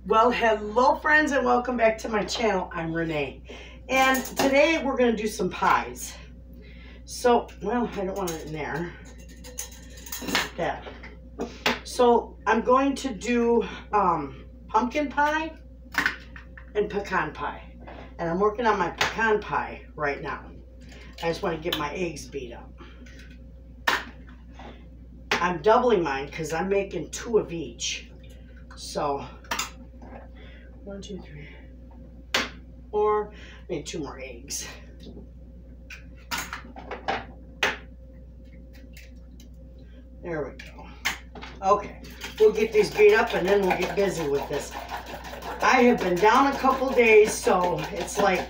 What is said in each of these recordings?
Well, hello friends and welcome back to my channel. I'm Renee. And today we're going to do some pies. So, well, I don't want it in there. Like that. So, I'm going to do pumpkin pie and pecan pie. And I'm working on my pecan pie right now. I just want to get my eggs beat up. I'm doubling mine because I'm making 2 of each. So, 1, 2, 3, 4. I need 2 more eggs. There we go. Okay, we'll get these beat up and then we'll get busy with this. I have been down a couple days, so it's like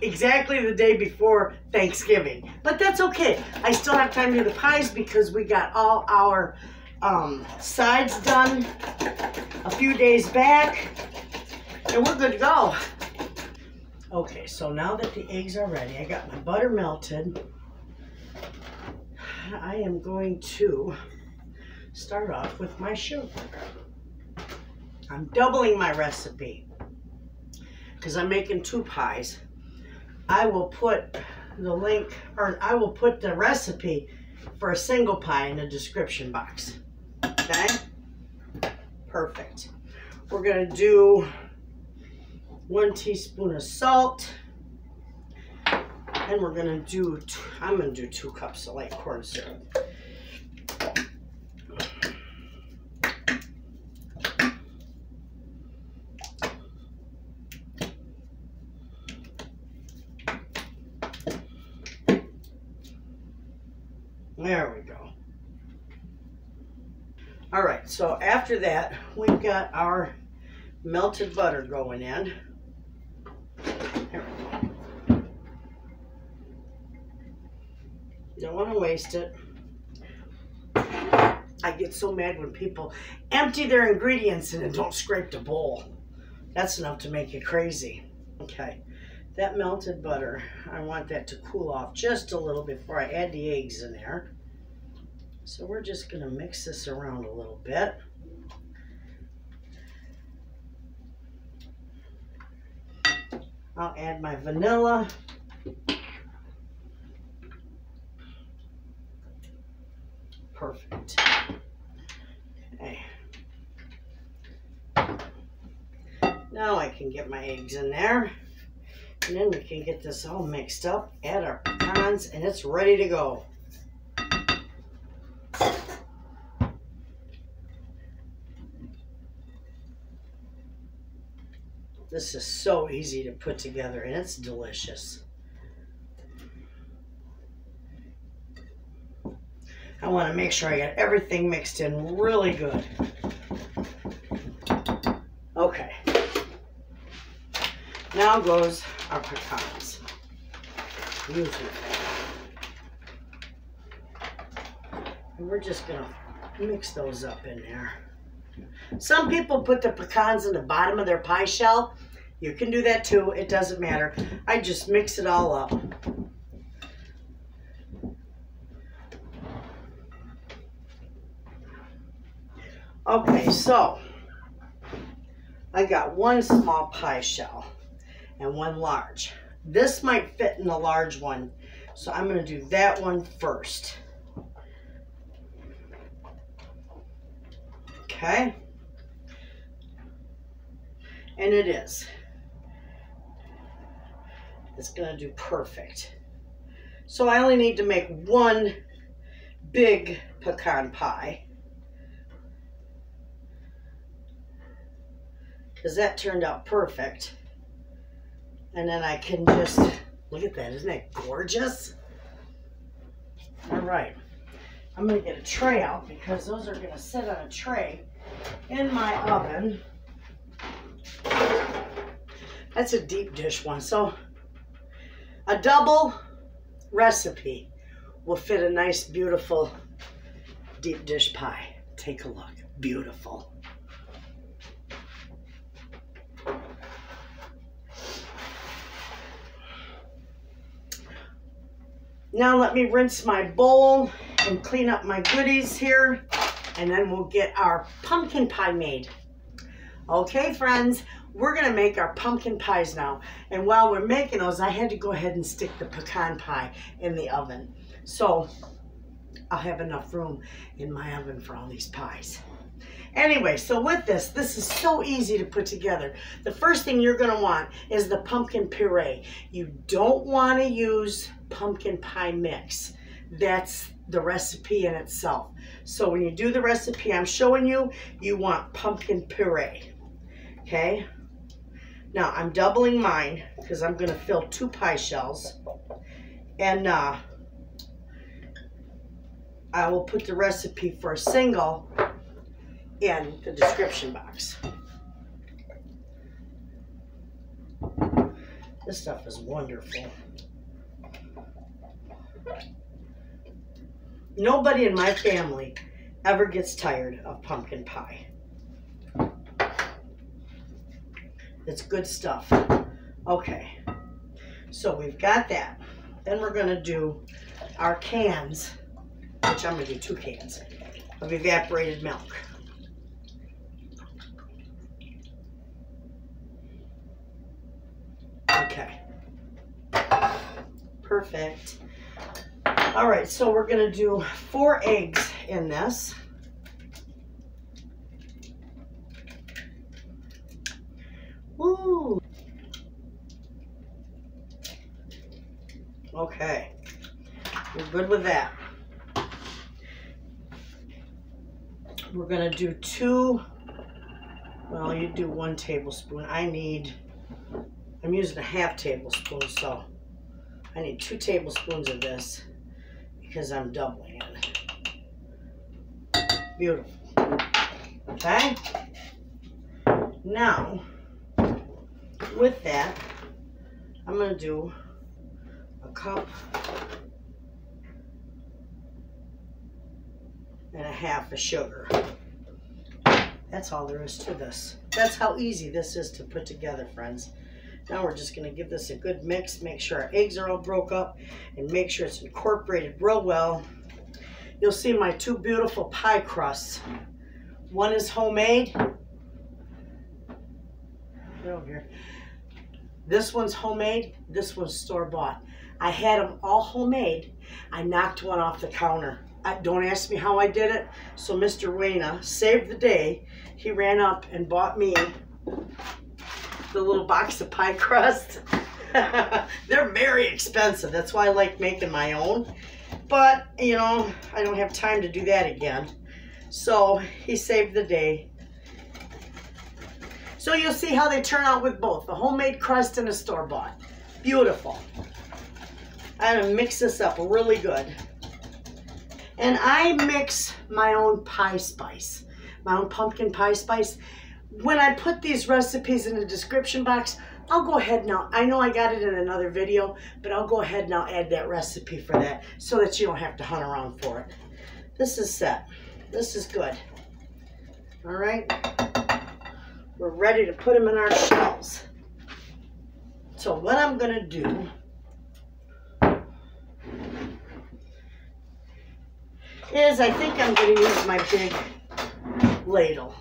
exactly the day before Thanksgiving. But that's okay. I still have time to do the pies because we got all our sides done a few days back. And we're good to go. Okay, so now that the eggs are ready, I got my butter melted. I am going to start off with my sugar. I'm doubling my recipe because I'm making 2 pies. I will put the link, or I will put the recipe for a single pie in the description box. Okay? Perfect. We're going to do 1 teaspoon of salt, and we're gonna do, I'm gonna do 2 cups of light corn syrup. There we go. All right, so after that, we've got our melted butter going in. There we go. Don't want to waste it. I get so mad when people empty their ingredients and then don't scrape the bowl. That's enough to make you crazy. Okay, that melted butter, I want that to cool off just a little before I add the eggs in there. So we're just going to mix this around a little bit. I'll add my vanilla. Perfect. Okay. Now I can get my eggs in there. And then we can get this all mixed up, add our pecans, and it's ready to go. This is so easy to put together and it's delicious. I want to make sure I get everything mixed in really good. Okay. Now goes our pecans. And we're just going to mix those up in there. Some people put the pecans in the bottom of their pie shell. You can do that too. It doesn't matter. I just mix it all up. Okay, so I got 1 small pie shell and 1 large. This might fit in the large one, so I'm going to do that one first. Okay, and it is. It's going to do perfect. So I only need to make 1 big pecan pie, because that turned out perfect. And then I can just, look at that, isn't that gorgeous? All right. I'm going to get a tray out because those are going to sit on a tray in my oven. That's a deep dish one. So a double recipe will fit a nice, beautiful deep dish pie. Take a look. Beautiful. Now let me rinse my bowl and clean up my goodies here, and then we'll get our pumpkin pie made. Okay, friends, we're gonna make our pumpkin pies now. And while we're making those, I had to go ahead and stick the pecan pie in the oven. So I'll have enough room in my oven for all these pies. Anyway, so with this is so easy to put together. The first thing you're gonna want is the pumpkin puree. You don't wanna use pumpkin pie mix. That's the recipe in itself. So when you do the recipe I'm showing you, you want pumpkin puree. Okay? Now I'm doubling mine because I'm gonna fill 2 pie shells. And I will put the recipe for a single in the description box. This stuff is wonderful. Nobody in my family ever gets tired of pumpkin pie. It's good stuff. Okay, so we've got that. Then we're gonna do our cans, which I'm gonna do 2 cans of evaporated milk. Okay, perfect. All right, so we're gonna do 4 eggs in this. Woo! Okay, we're good with that. We're gonna do 2, well, you do 1 tablespoon. I'm using a ½ tablespoon, so I need 2 tablespoons of this because I'm doubling it. Beautiful. Okay? Now, with that, I'm going to do a cup and a half of sugar. That's all there is to this. That's how easy this is to put together, friends. Now we're just going to give this a good mix, make sure our eggs are all broke up, and make sure it's incorporated real well. You'll see my 2 beautiful pie crusts. One is homemade. Get over here. This one's homemade, this one's store-bought. I had them all homemade. I knocked one off the counter. Don't ask me how I did it. So Mr. Wayna saved the day. He ran up and bought me the little box of pie crust. They're very expensive. That's why I like making my own. But, you know, I don't have time to do that again. So he saved the day. So you'll see how they turn out with both. A homemade crust and a store-bought. Beautiful. I'm going to mix this up really good. And I mix my own pie spice. My own pumpkin pie spice. When I put these recipes in the description box, I'll go ahead now. I know I got it in another video, but I'll go ahead and I'll add that recipe for that so that you don't have to hunt around for it. This is set. This is good. All right. We're ready to put them in our shells. So what I'm going to do is I think I'm going to use my big ladle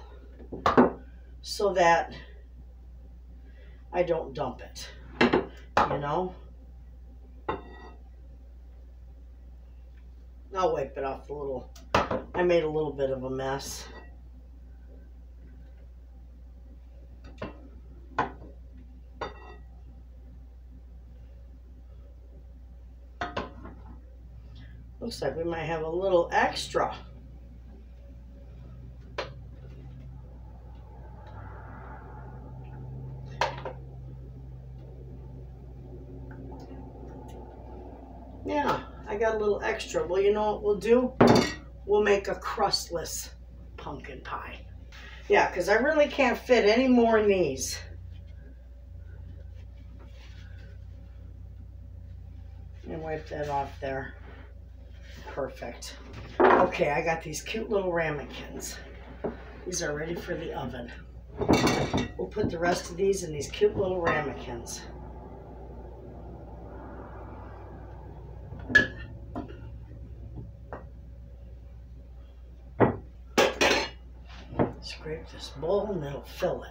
so that I don't dump it, you know. I'll wipe it off a little. I made a little bit of a mess. Looks like we might have a little extra. Yeah, I got a little extra. Well, you know what we'll do? We'll make a crustless pumpkin pie. Yeah, because I really can't fit any more in these. And wipe that off there. Perfect. Okay, I got these cute little ramekins. These are ready for the oven. We'll put the rest of these in these cute little ramekins. Scrape take this bowl and that'll fill it.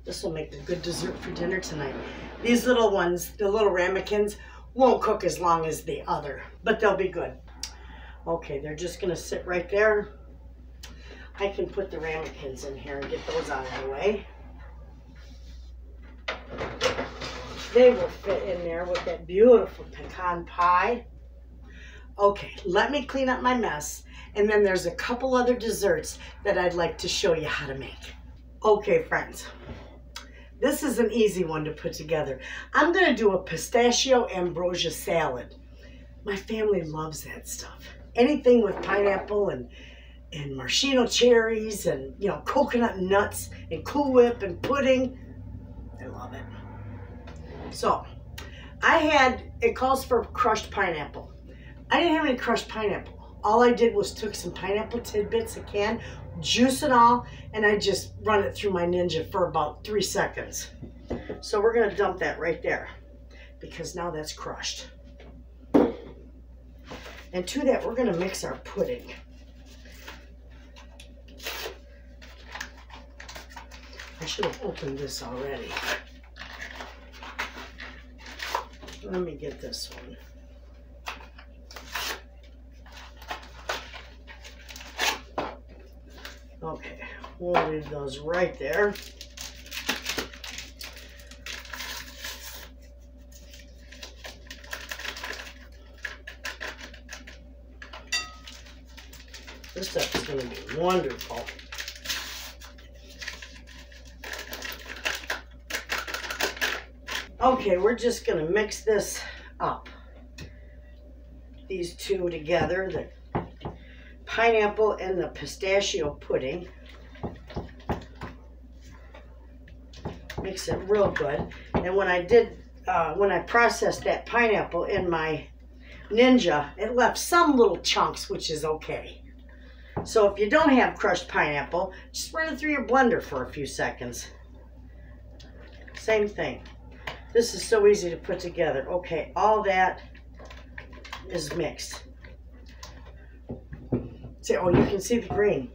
This will make a good dessert for dinner tonight. These little ones, the little ramekins, won't cook as long as the other, but they'll be good. Okay, they're just gonna sit right there. I can put the ramekins in here and get those out of the way. They will fit in there with that beautiful pecan pie. Okay, let me clean up my mess, and then there's a couple other desserts that I'd like to show you how to make. Okay, friends, this is an easy one to put together. I'm gonna do a pistachio ambrosia salad. My family loves that stuff. Anything with pineapple and Marchino cherries and, you know, coconut nuts and Cool Whip and pudding. I love it. So, it calls for crushed pineapple. I didn't have any crushed pineapple. All I did was took some pineapple tidbits, a can, juice it all, and I just run it through my Ninja for about 3 seconds. So we're gonna dump that right there because now that's crushed. And to that, we're gonna mix our pudding. I should have opened this already. Let me get this one. Okay, we'll leave those right there. This stuff is going to be wonderful. Okay, we're just going to mix this up. These two together, the pineapple and the pistachio pudding. Mix it real good. And when I processed that pineapple in my Ninja, it left some little chunks, which is okay. So if you don't have crushed pineapple, just run it through your blender for a few seconds. Same thing. This is so easy to put together. Okay, all that is mixed. See, oh, you can see the green.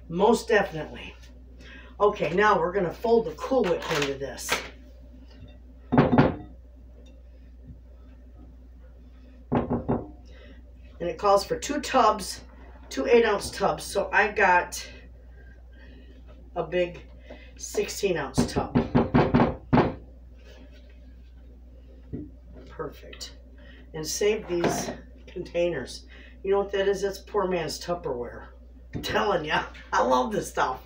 Most definitely. Okay, now we're going to fold the Cool Whip into this. And it calls for 2 tubs, 2 8-ounce tubs. So I got a big 16-ounce tub. Perfect. And save these containers. You know what that is? That's poor man's Tupperware. I'm telling you, I love this stuff.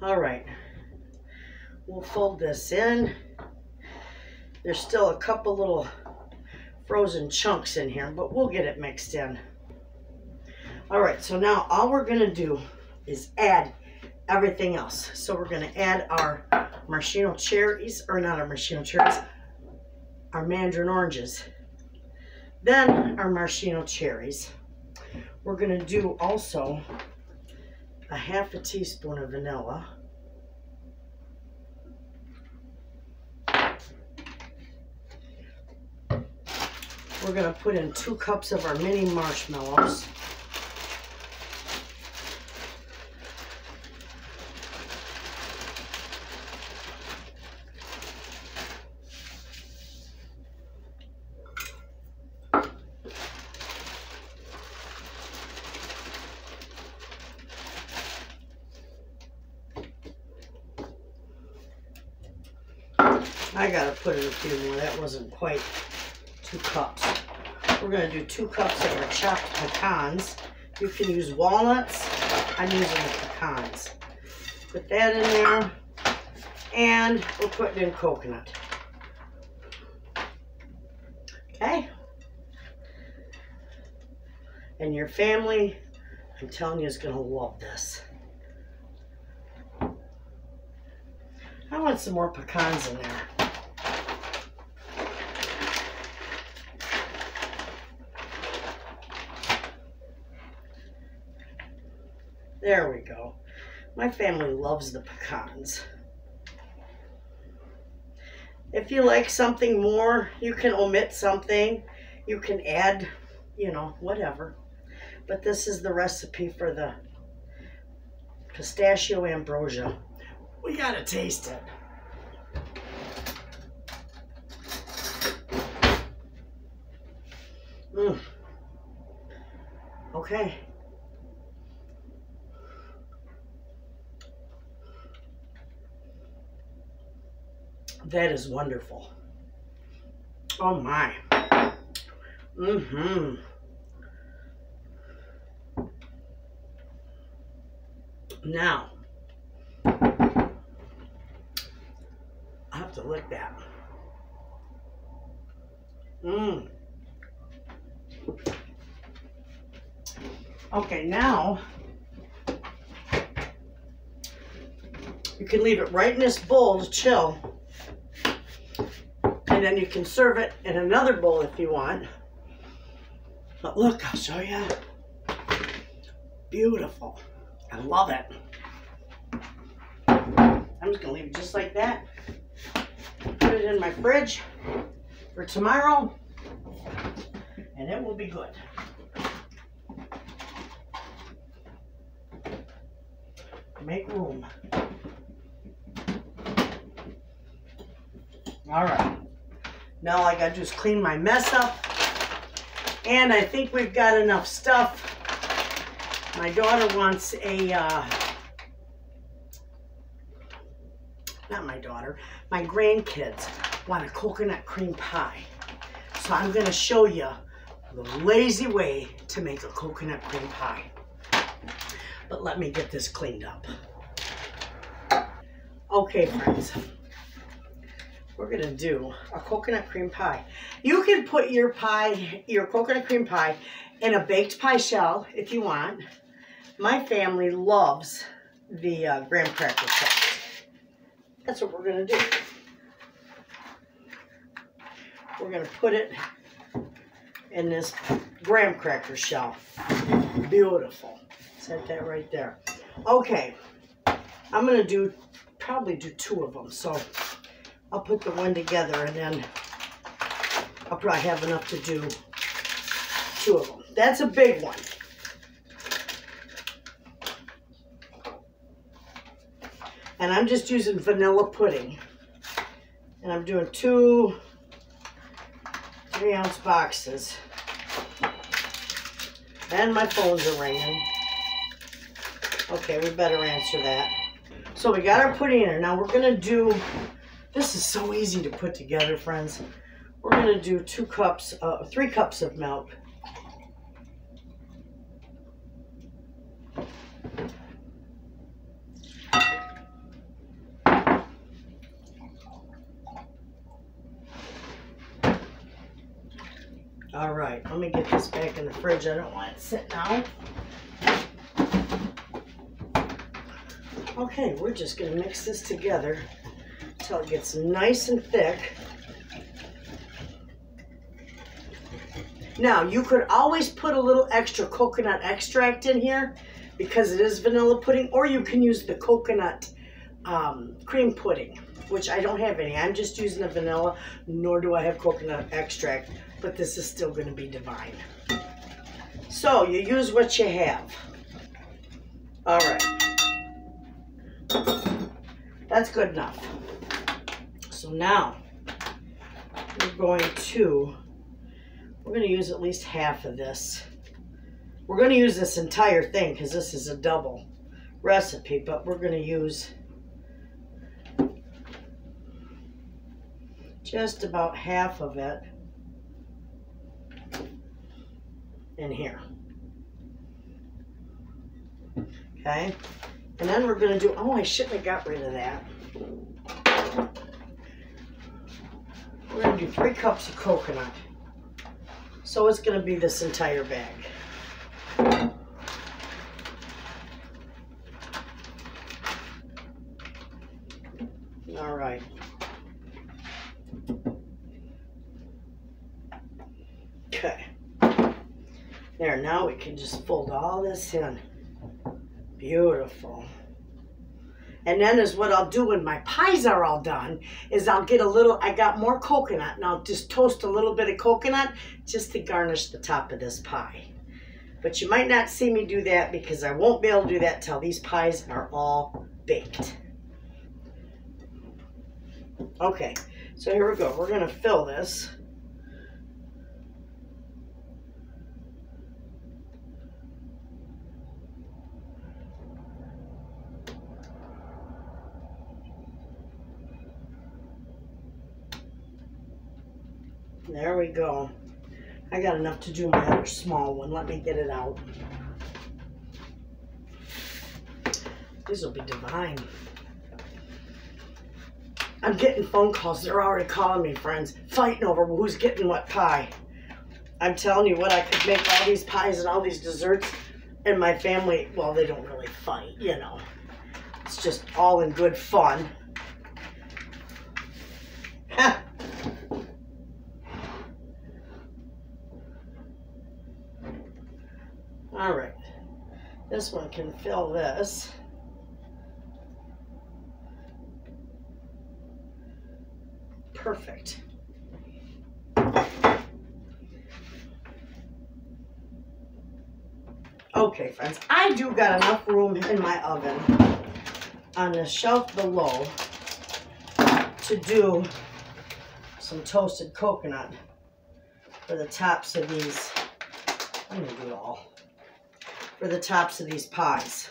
All right. We'll fold this in. There's still a couple little frozen chunks in here, but we'll get it mixed in. All right, so now all we're going to do is add everything else. So we're going to add our Marshmallow cherries, or not our Marshmallow cherries, our Mandrin Oranges. Then our Marshmallow cherries. We're going to do also a half a teaspoon of vanilla. We're going to put in 2 cups of our mini marshmallows. I gotta put in a few more. That wasn't quite 2 cups. We're gonna do 2 cups of our chopped pecans. You can use walnuts. I'm using the pecans. Put that in there. And we're putting in coconut. Okay? And your family, I'm telling you, is gonna love this. I want some more pecans in there. There we go. My family loves the pecans. If you like something more, you can omit something. You can add you know, whatever. But this is the recipe for the Pistachio Ambrosia. We gotta taste it. Okay. That is wonderful. Oh my. Now, I have to lick that. Okay, now you can leave it right in this bowl to chill. And then you can serve it in another bowl if you want. But look, I'll show you. Beautiful. I love it. I'm just going to leave it just like that. Put it in my fridge for tomorrow. And it will be good. Make room. All right. Now all I got to do is clean my mess up. And I think we've got enough stuff. My daughter wants a, not my daughter, my grandkids want a coconut cream pie. So I'm going to show you the lazy way to make a coconut cream pie. But let me get this cleaned up. Okay, friends. We're going to do a coconut cream pie. You can put your pie, your coconut cream pie, in a baked pie shell if you want. My family loves the graham cracker shells. That's what we're going to do. We're going to put it in this graham cracker shell. Beautiful. Set that right there. Okay. I'm going to probably do 2 of them. So I'll put the one together and then I'll probably have enough to do 2 of them. That's a big one. And I'm just using vanilla pudding. And I'm doing 2 3-ounce boxes. And my phones are ringing. Okay, we better answer that. So we got our pudding in there. Now we're going to do, this is so easy to put together, friends. We're going to do 3 cups of milk. All right, let me get this back in the fridge. I don't want it sitting out. Okay, we're just going to mix this together until it gets nice and thick. Now, you could always put a little extra coconut extract in here because it is vanilla pudding, or you can use the coconut cream pudding, which I don't have any. I'm just using the vanilla, nor do I have coconut extract, but this is still going to be divine. So, you use what you have. All right. That's good enough. So now, we're going to use at least half of this. We're going to use this entire thing because this is a double recipe, but we're going to use just about half of it in here. Okay? And then we're going to do, oh, I shouldn't have got rid of that. We're going to do 3 cups of coconut. So it's going to be this entire bag. All right. Okay. There, now we can just fold all this in. Beautiful. And then is what I'll do when my pies are all done, is I'll get a little, I got more coconut, and I'll just toast a little bit of coconut just to garnish the top of this pie. But you might not see me do that because I won't be able to do that till these pies are all baked. Okay, so here we go. We're gonna fill this. There we go. I got enough to do my other small one. Let me get it out. These will be divine. I'm getting phone calls. They're already calling me, friends, fighting over who's getting what pie. I'm telling you what, I could make all these pies and all these desserts, and my family, well, they don't really fight, you know. It's just all in good fun. All right, this one can fill this. Perfect. Okay, friends, I do got enough room in my oven on the shelf below to do some toasted coconut for the tops of these. I'm gonna do it all. For the tops of these pies.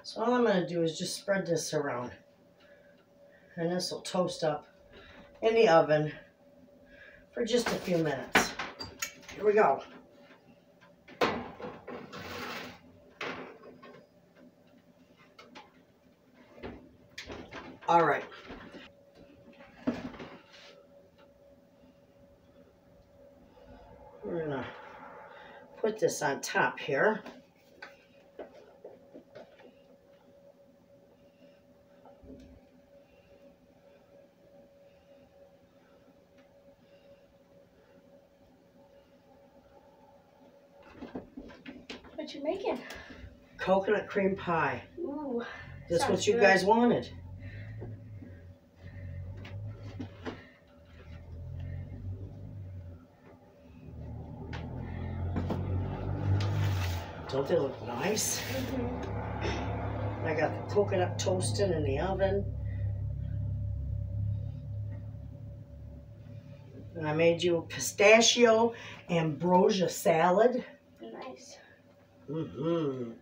So all I'm going to do is just spread this around. And this will toast up in the oven for just a few minutes. Here we go. All right. We're gonna put this on top here. What you making? Coconut cream pie. Ooh. That's what you guys wanted. Don't they look nice? Mm-hmm. I got the coconut toasting in the oven. And I made you a pistachio ambrosia salad. Nice. Mm-hmm.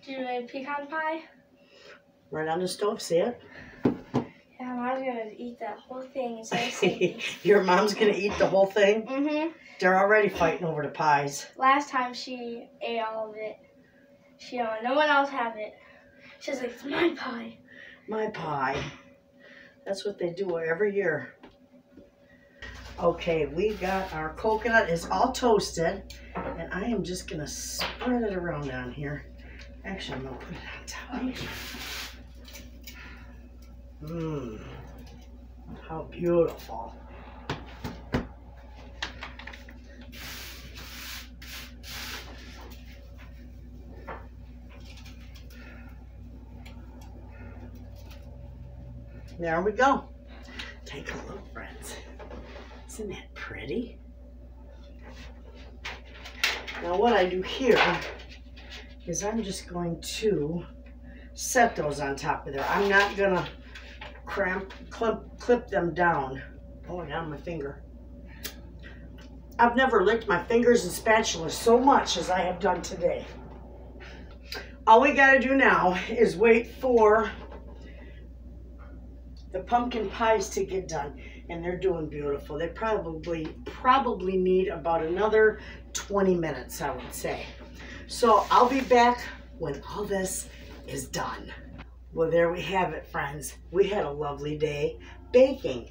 Did you make pecan pie? Right on the stove, see it? Yeah, Mom's gonna eat that whole thing instead of saving. Your mom's gonna eat the whole thing? Mm-hmm. They're already fighting over the pies. Last time she ate all of it. No one else had it. She was like, it's my pie. My pie. That's what they do every year. Okay, we got our coconut is all toasted, and I am just gonna spread it around on here. Actually, I'm gonna put it on top. Mmm, how beautiful. There we go. Take a look, friends. Isn't that pretty? Now what I do here is I'm just going to set those on top of there. I'm not gonna clip them down. Oh, I got my finger. I've never licked my fingers and spatula so much as I have done today. All we gotta do now is wait for the pumpkin pies to get done, and they're doing beautiful. They probably need about another 20 minutes, I would say. So I'll be back when all this is done. Well, there we have it, friends. We had a lovely day baking.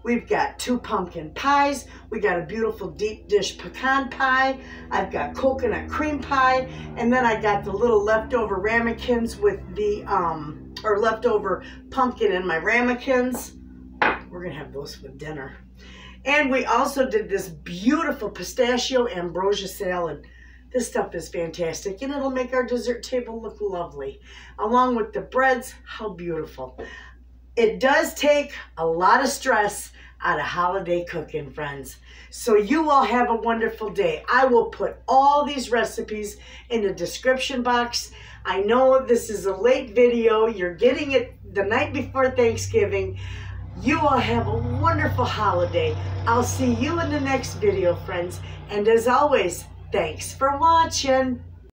We've got 2 pumpkin pies. We got a beautiful deep dish pecan pie. I've got coconut cream pie. And then I got the little leftover ramekins with the, or leftover pumpkin in my ramekins. We're we're gonna have those for dinner. And we also did this beautiful pistachio ambrosia salad. This stuff is fantastic, and it'll make our dessert table look lovely. Along with the breads, how beautiful. It does take a lot of stress out of holiday cooking, friends. So you all have a wonderful day. I will put all these recipes in the description box. I know this is a late video. You're getting it the night before Thanksgiving. You all have a wonderful holiday. I'll see you in the next video, friends. And as always, thanks for watching.